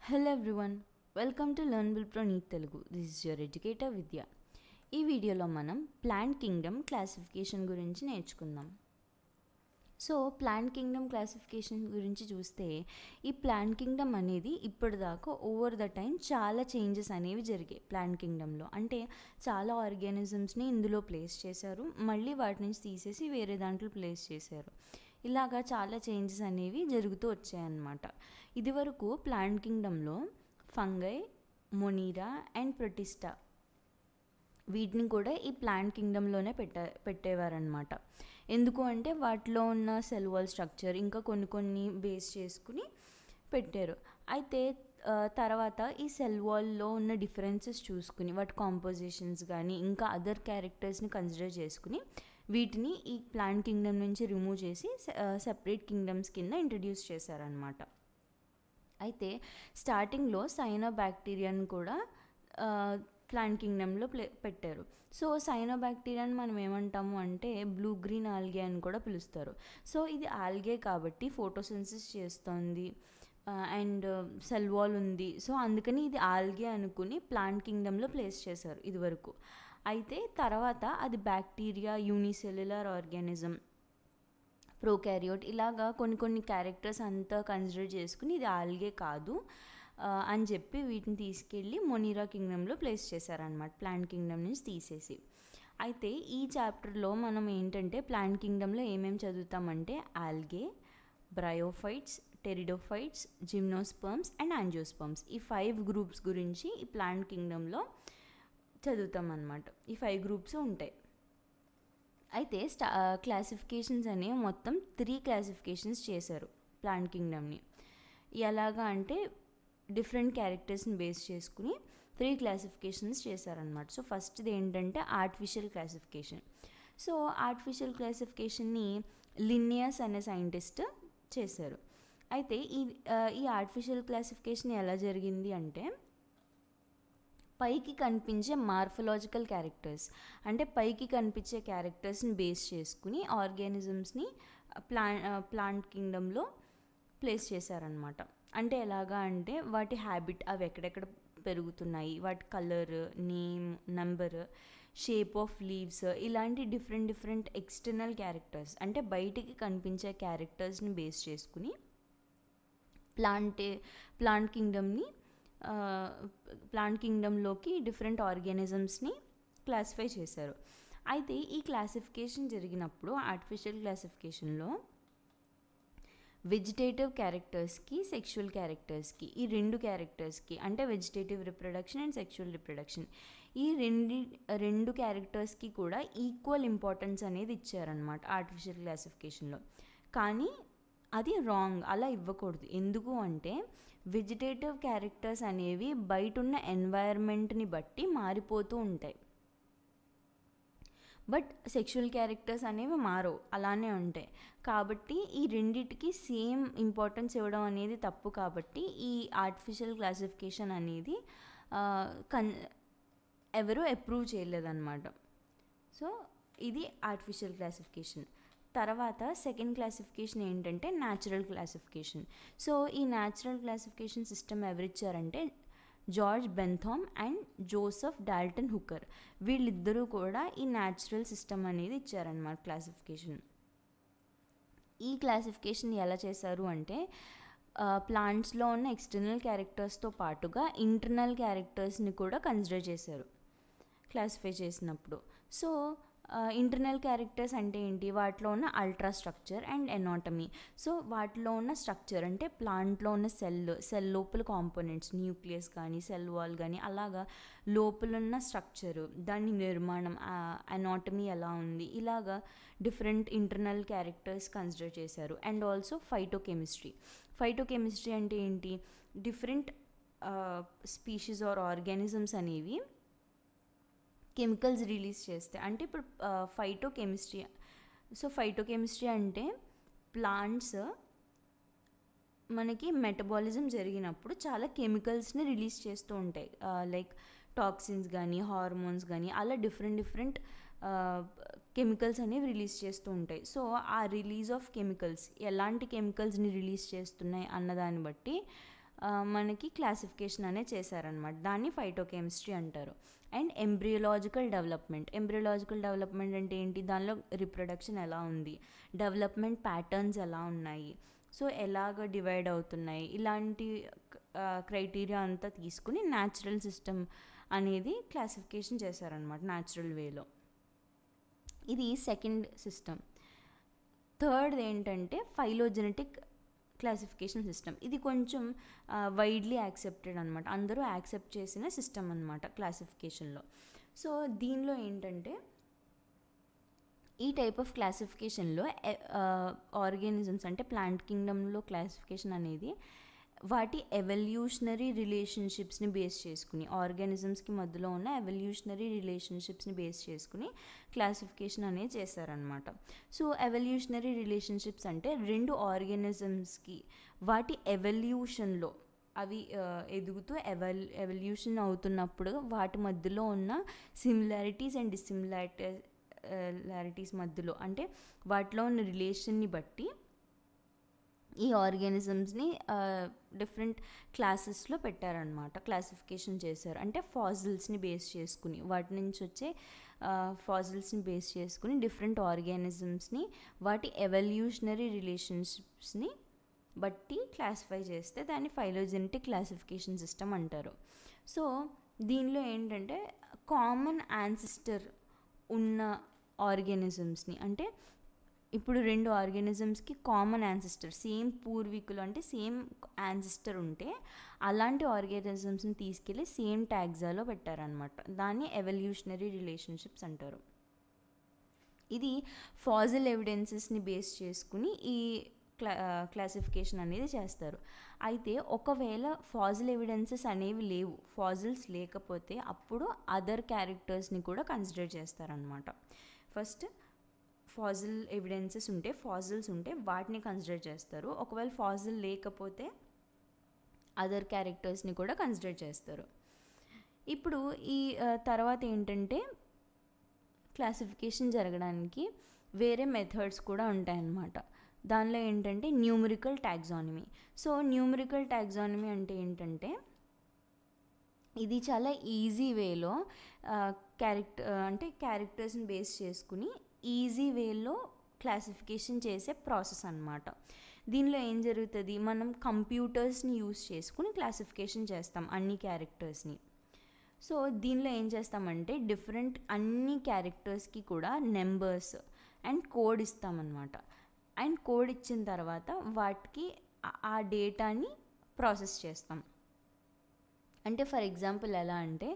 Hello everyone, welcome to Learn Will Pro Neat Telugu. This is your educator Vidya. ఈ వీడియోలో మనం plant Kingdom classification గురించి నేర్చుకుందాం. So plant Kingdom classification గురించి చూస్తే ఈ ప్లాంట్ కింగ్డమ్ అనేది ఇప్పటిదాకా ఓవర్ ద టైం చాలా చేంజెస్ అనేవి జరిగాయి. ప్లాంట్ కింగ్డమ్లో అంటే చాలా ఆర్గానిజమ్స్ని ఇందులో ప్లేస్ చేశారు, మళ్ళీ వాటి నుంచి తీసేసి వేరే దాంట్లో ప్లేస్ చేశారు. ఇలాగా చాలా చేంజెస్ అనేవి జరుగుతూ వచ్చాయన్నమాట. ఇదివరకు ప్లాంట్ కింగ్డమ్లో ఫంగై, మొనీరా అండ్ ప్రొటిస్టా వీటిని కూడా ఈ ప్లాంట్ కింగ్డమ్లోనే పెట్టేవారనమాట. ఎందుకు అంటే వాటిలో ఉన్న సెల్ వాల్ స్ట్రక్చర్ ఇంకా కొన్ని బేస్ చేసుకుని పెట్టారు. అయితే తర్వాత ఈ సెల్ వాల్లో ఉన్న డిఫరెన్సెస్ చూసుకుని వాటి కాంపోజిషన్స్ కానీ ఇంకా అదర్ క్యారెక్టర్స్ని కన్సిడర్ చేసుకుని వీటిని ఈ ప్లాంట్ కింగ్డమ్ నుంచి రిమూవ్ చేసి సెపరేట్ కింగ్డమ్స్ కింద ఇంట్రడ్యూస్ చేశారనమాట. అయితే స్టార్టింగ్లో సైనోబాక్టీరియాని కూడా ప్లాంట్ కింగ్డమ్లో పెట్టారు. సో సైనోబాక్టీరియాని మనం ఏమంటాము అంటే బ్లూ గ్రీన్ ఆల్గే అని కూడా పిలుస్తారు. సో ఇది ఆల్గే కాబట్టి ఫోటోసింథసిస్ చేస్తుంది అండ్ సెల్ వాల్ ఉంది. సో అందుకని ఇది ఆల్గే అనుకుని ప్లాంట్ కింగ్డమ్లో ప్లేస్ చేశారు ఇదివరకు. అయితే తర్వాత అది బ్యాక్టీరియా, యూనిసెల్యులర్ ఆర్గానిజం, ప్రోకారియోట్ ఇలాగా కొన్ని క్యారెక్టర్స్ అంతా కన్సిడర్ చేసుకుని ఇది ఆల్గే కాదు అని చెప్పి వీటిని తీసుకెళ్ళి మొనీరా కింగ్డమ్లో ప్లేస్ చేశారనమాట, ప్లాంట్ కింగ్డమ్ నుంచి తీసేసి. అయితే ఈ చాప్టర్లో మనం ఏంటంటే ప్లాంట్ కింగ్డమ్లో ఏమేమి చదువుతామంటే algae, bryophytes, pteridophytes, gymnosperms and angiosperms ఈ 5 గ్రూప్స్ గురించి ఈ ప్లాంట్ కింగ్డమ్లో చదువుతాం అన్నమాట. ఈ 5 గ్రూప్స్ ఉంటాయి. అయితే క్లాసిఫికేషన్స్ అనేవి మొత్తం 3 క్లాసిఫికేషన్స్ చేశారు ప్లాంట్ కింగ్డమ్ని. ఎలాగా అంటే డిఫరెంట్ క్యారెక్టర్స్ని బేస్ చేసుకుని 3 క్లాసిఫికేషన్స్ చేశారనమాట. సో ఫస్ట్ది ఏంటంటే ఆర్టిఫిషియల్ క్లాసిఫికేషన్. సో ఆర్టిఫిషియల్ క్లాసిఫికేషన్ని లిన్నియస్ అనే సైంటిస్ట్ చేశారు. అయితే ఈ ఆర్టిఫిషియల్ క్లాసిఫికేషన్ ఎలా జరిగింది అంటే పైకి కనిపించే మార్ఫలాజికల్ క్యారెక్టర్స్ అంటే పైకి కనిపించే క్యారెక్టర్స్ని బేస్ చేసుకుని ఆర్గానిజమ్స్ని ప్లాంట్ కింగ్డమ్లో ప్లేస్ చేశారనమాట. అంటే ఎలాగా అంటే వాటి హ్యాబిట్, అవి ఎక్కడెక్కడ పెరుగుతున్నాయి, వాటి colour, name, number, shape of leaves ఇలాంటి డిఫరెంట్ ఎక్స్టర్నల్ క్యారెక్టర్స్ అంటే బయటికి కనిపించే క్యారెక్టర్స్ని బేస్ చేసుకుని ప్లాంట్ కింగ్డమ్లోకి డిఫరెంట్ ఆర్గానిజమ్స్ని క్లాసిఫై చేశారు. అయితే ఈ క్లాసిఫికేషన్ జరిగినప్పుడు ఆర్టిఫిషియల్ క్లాసిఫికేషన్లో వెజిటేటివ్ క్యారెక్టర్స్కి, సెక్షువల్ క్యారెక్టర్స్కి, ఈ 2 క్యారెక్టర్స్కి అంటే vegetative reproduction and sexual reproduction ఈ రెండు క్యారెక్టర్స్కి కూడా ఈక్వల్ ఇంపార్టెన్స్ అనేది ఇచ్చారనమాట ఆర్టిఫిషియల్ క్లాసిఫికేషన్లో. కానీ అది రాంగ్, అలా ఇవ్వకూడదు. ఎందుకు అంటే వెజిటేటివ్ క్యారెక్టర్స్ అనేవి బయట ఉన్న ఎన్వైర్న్మెంట్ని బట్టి మారిపోతూ ఉంటాయి, బట్ సెక్షువల్ క్యారెక్టర్స్ అనేవి మారవు, అలానే ఉంటాయి. కాబట్టి ఈ రెండిటికి సేమ్ ఇంపార్టెన్స్ ఇవ్వడం అనేది తప్పు. కాబట్టి ఈ ఆర్టిఫిషియల్ క్లాసిఫికేషన్ అనేది ఎవరు అప్రూవ్ చేయలేదన్నమాట. సో ఇది ఆర్టిఫిషియల్ క్లాసిఫికేషన్. తర్వాత సెకండ్ క్లాసిఫికేషన్ ఏంటంటే న్యాచురల్ క్లాసిఫికేషన్. సో ఈ న్యాచురల్ క్లాసిఫికేషన్ సిస్టమ్ ఎవరిచ్చారంటే George Bentham and Joseph Dalton Hooker. వీళ్ళిద్దరూ కూడా ఈ న్యాచురల్ సిస్టమ్ అనేది ఇచ్చారన్నమాట క్లాసిఫికేషన్. ఈ క్లాసిఫికేషన్ ఎలా చేశారు అంటే ప్లాంట్స్లో ఉన్న ఎక్స్టర్నల్ క్యారెక్టర్స్తో పాటుగా ఇంటర్నల్ క్యారెక్టర్స్ని కూడా కన్సిడర్ చేశారు క్లాసిఫై చేసినప్పుడు. సో ఇంటర్నల్ క్యారెక్టర్స్ అంటే ఏంటి, వాటిలో ఉన్న ultra structure and anatomy. So వాటిలో ఉన్న స్ట్రక్చర్ అంటే ప్లాంట్లో ఉన్న సెల్ లోపల కాంపోనెంట్స్, న్యూక్లియస్ కానీ సెల్ వాల్ కానీ అలాగా లోపల ఉన్న స్ట్రక్చరు, దాని నిర్మాణం, ఎనాటమీ ఎలా ఉంది, ఇలాగా డిఫరెంట్ ఇంటర్నల్ క్యారెక్టర్స్ కన్సిడర్ చేశారు. అండ్ ఆల్సో ఫైటోకెమిస్ట్రీ అంటే ఏంటి, డిఫరెంట్ స్పీషీస్ ఆర్ ఆర్గానిజమ్స్ అనేవి కెమికల్స్ రిలీజ్ చేస్తాయి. అంటే ఇప్పుడు ఫైటోకెమిస్ట్రీ అంటే ప్లాంట్స్ మనకి మెటబాలిజం జరిగినప్పుడు చాలా కెమికల్స్ని రిలీజ్ చేస్తూ ఉంటాయి, లైక్ టాక్సిన్స్ కానీ హార్మోన్స్ కానీ అలా డిఫరెంట్ కెమికల్స్ అనేవి రిలీజ్ చేస్తూ ఉంటాయి. సో ఆ రిలీజ్ ఆఫ్ కెమికల్స్ ఎలాంటి కెమికల్స్ని రిలీజ్ చేస్తున్నాయి అన్నదాన్ని బట్టి మనకి క్లాసిఫికేషన్ అనేది చేశారనమాట. దాన్ని ఫైటోకెమిస్ట్రీ అంటారు. అండ్ ఎంబ్రియోలాజికల్ డెవలప్మెంట్ అంటే ఏంటి, దానిలో రిప్రొడక్షన్ ఎలా ఉంది, డెవలప్మెంట్ ప్యాటర్న్స్ ఎలా ఉన్నాయి, సో ఎలాగ డివైడ్ అవుతున్నాయి, ఇలాంటి క్రైటీరియా అంతా తీసుకుని న్యాచురల్ సిస్టమ్ అనేది క్లాసిఫికేషన్ చేశారనమాట న్యాచురల్ వేలో. ఇది సెకండ్ సిస్టమ్. థర్డ్ ఏంటంటే ఫైలోజెనెటిక్ క్లాసిఫికేషన్ సిస్టమ్. ఇది కొంచెం వైడ్లీ యాక్సెప్టెడ్ అనమాట, అందరూ యాక్సెప్ట్ చేసిన సిస్టమ్ అనమాట క్లాసిఫికేషన్లో. సో దీనిలో ఏంటంటే ఈ టైప్ ఆఫ్ క్లాసిఫికేషన్లో ఆర్గానిజమ్స్ అంటే ప్లాంట్ కింగ్డమ్లో క్లాసిఫికేషన్ అనేది వాటి ఎవల్యూషనరీ రిలేషన్షిప్స్ని బేస్ చేసుకుని, ఆర్గానిజమ్స్కి మధ్యలో ఉన్న ఎవల్యూషనరీ రిలేషన్షిప్స్ని బేస్ చేసుకుని క్లాసిఫికేషన్ అనేది చేశారనమాట. సో ఎవల్యూషనరీ రిలేషన్షిప్స్ అంటే రెండు ఆర్గానిజమ్స్కి వాటి ఎవల్యూషన్లో అవి ఎదుగుతూ ఎవల్యూషన్ అవుతున్నప్పుడు వాటి మధ్యలో ఉన్న సిమిలారిటీస్ అండ్ డిసిమిలారిటీస్ మధ్యలో, అంటే వాటిలో ఉన్న రిలేషన్ని బట్టి ఈ ఆర్గానిజమ్స్ని డిఫరెంట్ క్లాసెస్లో పెట్టారనమాట, క్లాసిఫికేషన్ చేశారు. అంటే ఫాజిల్స్ని బేస్ చేసుకుని, వాటి నుంచి వచ్చే ఫాజిల్స్ని బేస్ చేసుకుని డిఫరెంట్ ఆర్గానిజమ్స్ని వాటి ఎవల్యూషనరీ రిలేషన్షిప్స్ని బట్టి క్లాసిఫై చేస్తే దాన్ని ఫైలోజెనెటిక్ క్లాసిఫికేషన్ సిస్టమ్ అంటారు. సో దీనిలో ఏంటంటే కామన్ యాన్సిస్టర్ ఉన్న ఆర్గానిజమ్స్ని, అంటే ఇప్పుడు రెండు ఆర్గానిజమ్స్కి కామన్ యాన్సిస్టర్, సేమ్ పూర్వీకులు అంటే సేమ్ యాన్సిస్టర్ ఉంటే అలాంటి ఆర్గానిజమ్స్ని తీసుకెళ్ళి సేమ్ ట్యాగ్జాలో పెట్టారనమాట. దాన్ని ఎవల్యూషనరీ రిలేషన్షిప్స్ అంటారు. ఇది ఫాజిల్ ఎవిడెన్సెస్ని బేస్ చేసుకుని ఈ క్లాసిఫికేషన్ అనేది చేస్తారు. అయితే ఒకవేళ ఫాజిల్ ఎవిడెన్సెస్ అనేవి లేవు, ఫాజిల్స్ లేకపోతే అప్పుడు అదర్ క్యారెక్టర్స్ని కూడా కన్సిడర్ చేస్తారనమాట. ఫస్ట్ ఫాజిల్ ఎవిడెన్సెస్ ఉంటే, ఫాజిల్స్ ఉంటే వాటిని కన్సిడర్ చేస్తారు. ఒకవేళ ఫాజిల్ లేకపోతే అదర్ క్యారెక్టర్స్ని కూడా కన్సిడర్ చేస్తారు. ఇప్పుడు ఈ తర్వాత ఏంటంటే క్లాసిఫికేషన్ జరగడానికి వేరే మెథడ్స్ కూడా ఉంటాయన్నమాట. దానిలో ఏంటంటే numerical taxonomy. So numerical taxonomy అంటే ఏంటంటే ఇది చాలా ఈజీ వేలో క్యారెక్టర్స్ని బేస్ చేసుకుని ఈజీ వేలో క్లాసిఫికేషన్ చేసే ప్రాసెస్ అన్నమాట. దీనిలో ఏం జరుగుతుంది, మనం కంప్యూటర్స్ని యూస్ చేసుకుని క్లాసిఫికేషన్ చేస్తాం అన్ని క్యారెక్టర్స్ని. సో దీనిలో ఏం చేస్తామంటే అన్ని క్యారెక్టర్స్కి కూడా నెంబర్స్ అండ్ కోడ్ ఇస్తామన్నమాట. అండ్ కోడ్ ఇచ్చిన తర్వాత వాటికి ఆ డేటాని ప్రాసెస్ చేస్తాం. అంటే ఫర్ ఎగ్జాంపుల్ ఎలా అంటే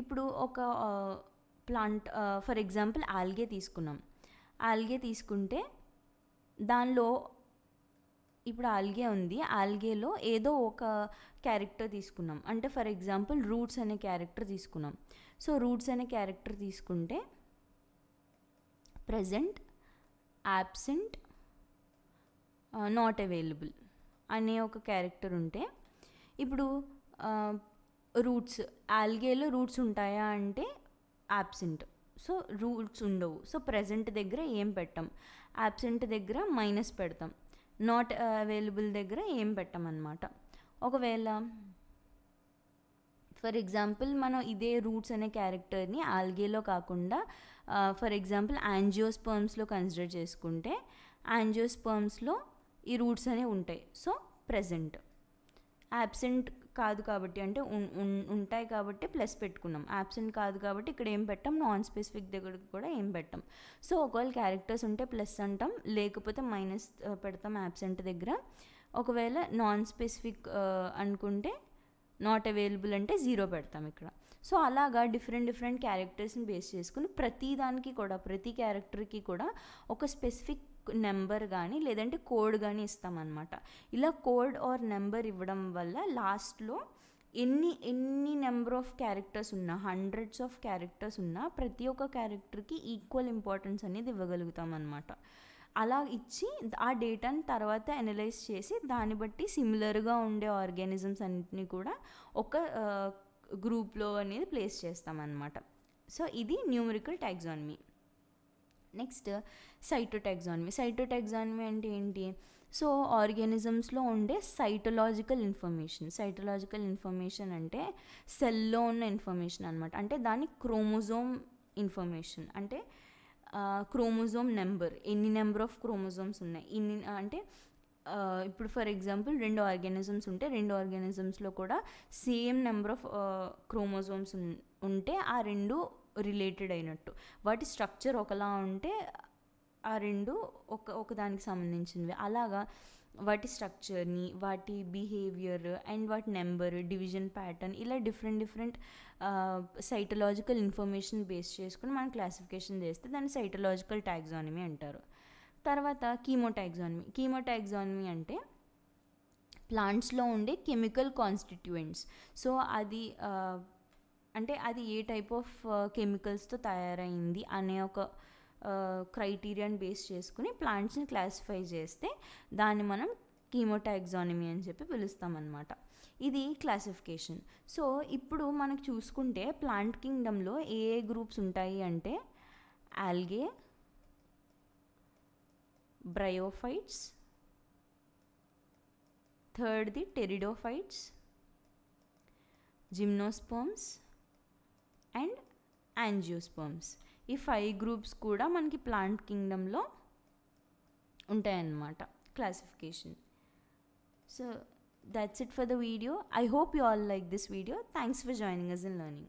ఇప్పుడు ఒక ప్లాంట్, ఫర్ ఎగ్జాంపుల్ ఆల్గే తీసుకున్నాం. ఆల్గే తీసుకుంటే దానిలో ఇప్పుడు ఆల్గే ఉంది, ఆల్గేలో ఏదో ఒక క్యారెక్టర్ తీసుకున్నాం. అంటే ఫర్ ఎగ్జాంపుల్ రూట్స్ అనే క్యారెక్టర్ తీసుకున్నాం. సో రూట్స్ అనే క్యారెక్టర్ తీసుకుంటే ప్రెజెంట్, యాబ్సెంట్, నాట్ అవైలబుల్ అనే ఒక క్యారెక్టర్ ఉంటే, ఇప్పుడు రూట్స్, ఆల్గేలో రూట్స్ ఉంటాయా అంటే యాబ్సెంట్, సో రూట్స్ ఉండవు. సో ప్రెజెంట్ దగ్గర ఏం పెట్టాం, యాబ్సెంట్ దగ్గర మైనస్ పెడతాం, నాట్ అవైలబుల్ దగ్గర ఏం పెట్టామన్నమాట. ఒకవేళ ఫర్ ఎగ్జాంపుల్ మనం ఇదే రూట్స్ అనే క్యారెక్టర్ని ఆల్గేలో కాకుండా ఫర్ ఎగ్జాంపుల్ యాంజియోస్పర్మ్స్లో కన్సిడర్ చేసుకుంటే యాంజియోస్పర్మ్స్లో ఈ రూట్స్ అనేవి ఉంటాయి. So present. యాబ్సెంట్ కాదు కాబట్టి, అంటే ఉంటాయి కాబట్టి ప్లస్ పెట్టుకున్నాం. యాబ్సెంట్ కాదు కాబట్టి ఇక్కడ ఏం పెట్టాం, నాన్ స్పెసిఫిక్ దగ్గర కూడా ఏం పెట్టాం. సో ఒకవేళ క్యారెక్టర్స్ ఉంటే ప్లస్ అంటాం, లేకపోతే మైనస్ పెడతాం యాబ్సెంట్ దగ్గర. ఒకవేళ నాన్ స్పెసిఫిక్ అనుకుంటే నాట్ అవైలబుల్ అంటే 0 పెడతాం ఇక్కడ. సో అలాగా డిఫరెంట్ క్యారెక్టర్స్ని బేస్ చేసుకుని ప్రతి క్యారెక్టర్కి కూడా ఒక స్పెసిఫిక్ నెంబర్ కానీ లేదంటే కోడ్ కానీ ఇస్తామన్నమాట. ఇలా కోడ్ ఆర్ నెంబర్ ఇవ్వడం వల్ల లాస్ట్లో ఎన్ని నెంబర్ ఆఫ్ క్యారెక్టర్స్ ఉన్నా, హండ్రెడ్స్ ఆఫ్ క్యారెక్టర్స్ ఉన్నా ప్రతి ఒక్క క్యారెక్టర్కి ఈక్వల్ ఇంపార్టెన్స్ అనేది ఇవ్వగలుగుతాం అన్నమాట. అలా ఇచ్చి ఆ డేటాని తర్వాత అనలైజ్ చేసి దాన్ని బట్టి సిమిలర్గా ఉండే ఆర్గానిజమ్స్ అన్నిటిని కూడా ఒక గ్రూప్లో అనేది ప్లేస్ చేస్తామన్నమాట. సో ఇది న్యూమరికల్ టాక్సానమీ. నెక్స్ట్ సైటోటాక్సానమీ. సైటోటాక్సానమీ అంటే ఏంటి, సో ఆర్గానిజమ్స్లో ఉండే సైటలాజికల్ ఇన్ఫర్మేషన్ అంటే సెల్లో ఉన్న ఇన్ఫర్మేషన్ అనమాట. అంటే దాన్ని క్రోమోజోమ్ ఇన్ఫర్మేషన్ అంటే క్రోమోజోమ్ నెంబర్, ఎన్ని నెంబర్ ఆఫ్ క్రోమోజోమ్స్ ఉన్నాయి ఇన్ని అంటే ఇప్పుడు ఫర్ ఎగ్జాంపుల్ 2 ఆర్గానిజమ్స్ ఉంటే 2 ఆర్గానిజమ్స్లో కూడా సేమ్ నెంబర్ ఆఫ్ క్రోమోజోమ్స్ ఉంటే ఆ 2 రిలేటెడ్ అయినట్టు. వాటి స్ట్రక్చర్ ఒకలా ఉంటే ఆ 2 ఒకదానికి సంబంధించినవి. అలాగా వాటి స్ట్రక్చర్ని, వాటి బిహేవియర్ అండ్ వాటి నెంబర్, డివిజన్ ప్యాటర్న్ ఇలా డిఫరెంట్ సైటలాజికల్ ఇన్ఫర్మేషన్ బేస్ చేసుకుని మనం క్లాసిఫికేషన్ చేస్తే దాన్ని సైటలాజికల్ టాక్సానమీ అంటారు. తర్వాత కీమోటాక్సానమీ అంటే ప్లాంట్స్లో ఉండే కెమికల్ కాన్స్టిట్యూయెంట్స్. సో అది అంటే అది ఏ టైప్ ఆఫ్ కెమికల్స్తో తయారైంది అనే ఒక క్రైటీరియాని బేస్ చేసుకుని ప్లాంట్స్ని క్లాసిఫై చేస్తే దాన్ని మనం కీమోటాక్సానమీ అని చెప్పి పిలుస్తామన్నమాట. ఇది క్లాసిఫికేషన్. సో ఇప్పుడు మనకు చూసుకుంటే ప్లాంట్ కింగ్డమ్లో ఏ గ్రూప్స్ ఉంటాయి అంటే ఆల్గే, బ్రయోఫైట్స్, థర్డ్ది టెరిడోఫైట్స్, జిమ్నోస్పర్మ్స్ అండ్ యాంజియోస్పర్మ్స్. ఈ 5 గ్రూప్స్ కూడా మనకి ప్లాంట్ కింగ్డమ్లో ఉంటాయన్నమాట classification. So that's it for the video. I hope you all like this video. Thanks for joining us in learning.